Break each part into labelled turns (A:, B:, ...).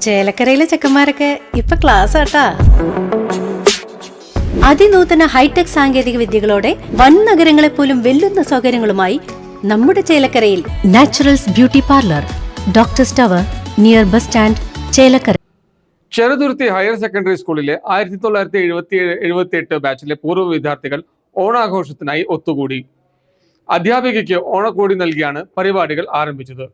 A: ചേലക്കരയിലെ ചെക്കന്മാരൊക്കെ ഇപ്പൊ ക്ലാസ് ആട്ടാ. അതിനൂതന ഹൈടെക് സാങ്കേതിക വിദ്യകളോടെ വൻ നഗരങ്ങളെ പോലും വെല്ലുന്ന സൗകര്യങ്ങളുമായി നമ്മുടെ ചേലക്കരയിൽ naturals beauty parlour, doctors tower, near bus stand, Chelakkara.
B: Cheruthuruthy higher secondary സ്കൂളിലെ 1977 ബാച്ചിലെ പൂർവ്വ വിദ്യാർത്ഥികൾ ഓണാഘോഷത്തിനായി ഒത്തുകൂടി. അധ്യാപികയ്ക്ക് ഓണക്കോടി നൽകിയാണ് പരിപാടികൾ ആരംഭിച്ചത്.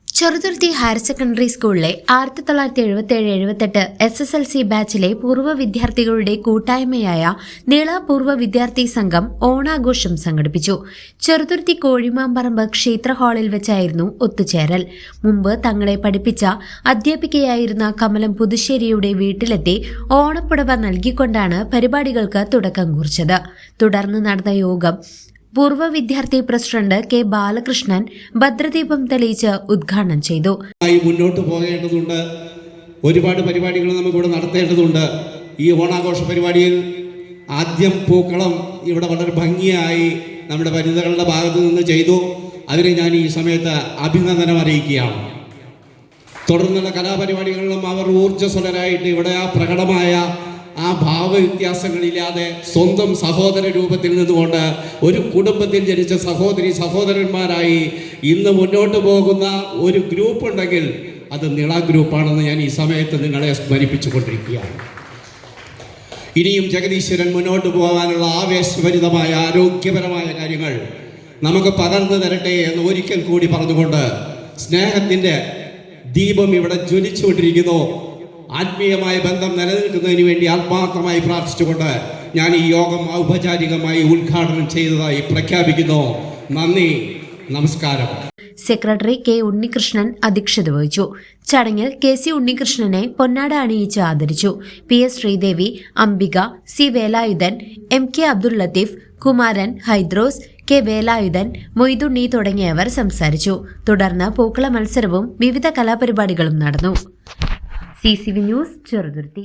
C: ചെറുതുരുത്തി ഹയർ സെക്കൻഡറി സ്കൂളിലെ 1977-78 SSLC ബാച്ചിലെ പൂർവ്വ വിദ്യാർത്ഥികളുടെ കൂട്ടായ്മയായ നീള പൂർവ്വ വിദ്യാർത്ഥി സംഘം ഓണാഘോഷം സംഘടിപ്പിച്ചു. ചെറുതുരുത്തി കോഴിമാമ്പറമ്പ് ക്ഷേത്ര ഹാളിൽ വെച്ചായിരുന്നു ഒത്തുചേരൽ. മുമ്പ് തങ്ങളെ പഠിപ്പിച്ച അധ്യാപികയായിരുന്ന കമലം പുതുശ്ശേരിയുടെ വീട്ടിലെത്തി ഓണപ്പുടവ നൽകിക്കൊണ്ടാണ് പരിപാടികൾക്ക് തുടക്കം കുറിച്ചത്. തുടർന്ന് നടന്ന യോഗം പൂർവ്വ വിദ്യാർത്ഥി പ്രസിഡന്റ് കെ ബാലകൃഷ്ണൻ ഭദ്രദീപം തെളിയിച്ച് ഉദ്ഘാടനം ചെയ്തു.
D: മുന്നോട്ട് പോകേണ്ടതുണ്ട്, ഒരുപാട് പരിപാടികൾ നമുക്കിവിടെ നടത്തേണ്ടതുണ്ട്. ഈ ഓണാഘോഷ പരിപാടിയിൽ ആദ്യം പൂക്കളം ഇവിടെ വളരെ ഭംഗിയായി നമ്മുടെ വനിതകളുടെ ഭാഗത്തു നിന്ന് ചെയ്തു. അതിനെ ഞാൻ ഈ സമയത്ത് അഭിനന്ദനം അറിയിക്കുകയാണ്. തുടർന്നുള്ള കലാപരിപാടികളിലും അവർ ഊർജ്ജസ്വലരായിട്ട് ഇവിടെ ആ പ്രകടമായ ആ ഭാവവ്യത്യാസങ്ങളില്ലാതെ സ്വന്തം സഹോദര രൂപത്തിൽ നിന്നുകൊണ്ട് ഒരു കുടുംബത്തിൽ ജനിച്ച സഹോദരന്മാരായി ഇന്ന് മുന്നോട്ട് പോകുന്ന ഒരു ഗ്രൂപ്പ് ഉണ്ടെങ്കിൽ അത് നിള ഗ്രൂപ്പാണെന്ന് ഞാൻ ഈ സമയത്ത് നിങ്ങളെ സ്മരിപ്പിച്ചു കൊണ്ടിരിക്കുകയാണ്. ഇനിയും ജഗദീശ്വരൻ മുന്നോട്ട് പോകാനുള്ള ആവേശഭരിതമായ ആരോഗ്യപരമായ കാര്യങ്ങൾ നമുക്ക് പകർന്നു തരട്ടെ എന്ന് ഒരിക്കൽ കൂടി പറഞ്ഞുകൊണ്ട് സ്നേഹത്തിൻ്റെ ദീപം ഇവിടെ ജ്വലിച്ചുകൊണ്ടിരിക്കുന്നു. ആത്മീയമായ ബന്ധം നിലനിൽക്കുന്നതിന് വേണ്ടി ആത്മാർത്ഥമായി പ്രാർത്ഥിച്ചുകൊണ്ട് ഞാൻ ഈ യോഗം ഔപചാരികമായി ഉദ്ഘാടനം ചെയ്തതായി പ്രഖ്യാപിക്കുന്നു. നന്ദി, നമസ്കാരം.
C: സെക്രട്ടറി കെ ഉണ്ണികൃഷ്ണൻ അധ്യക്ഷത വഹിച്ചു. ചടങ്ങിൽ KC ഉണ്ണികൃഷ്ണനെ പൊന്നാട അണിയിച്ച് ആദരിച്ചു. PS Sridevi, Ambika, C Velayudhan, MK Abdul Latheef, Kumaran, Hydros, K Velayudhan, Moythunni തുടങ്ങിയവർ സംസാരിച്ചു. തുടർന്ന് പൂക്കള മത്സരവും വിവിധ കലാപരിപാടികളും നടന്നു. CCV news, Cheruthuruthy.